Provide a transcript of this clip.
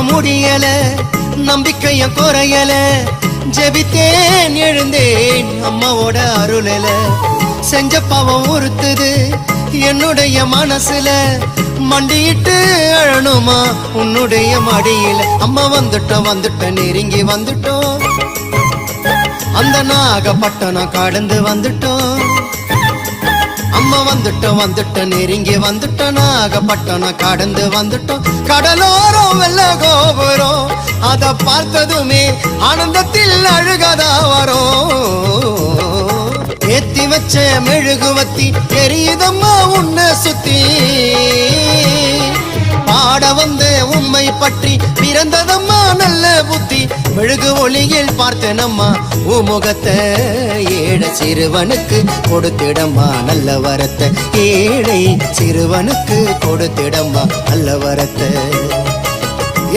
முடியல நம்பிக்கைய குறையல ஜெபித்தேன் எழுந்தேன் அம்மாவோட அருளல செஞ்ச பாவம் உறுத்துது என்னுடைய மனசுல மண்டியிட்டு அழணுமா உன்னுடைய மடியில அம்மா வந்துட்டோம் நெருங்கி வந்துட்டோம் அந்த நாகப்பட்டினம் கடந்து வந்துட்டோம் அம்மா வந்துட்டோம் நெருங்கி வந்துட்டோம் நாகப்பட்டினம் கடந்து வந்துட்டோம் கடலோரம் வெள்ள கோபுரம் அத பார்த்ததுமே ஆனந்தத்தில் அழுகதா வரும் ஏத்தி வச்ச மெழுகுவத்தி எரியுதம்மா உன்னை சுத்தி பாட வந்த உம்மை பற்றி பிறந்ததம்மா நல்ல புத்தி மெழுகு ஒளியில் பார்த்தனம்மா உமுகத்தை ஏழை சிறுவனுக்கு கொடுத்திடம்மா நல்ல வரத்தை ஏழை சிறுவனுக்கு கொடுத்திடம்மா நல்ல வரத்தை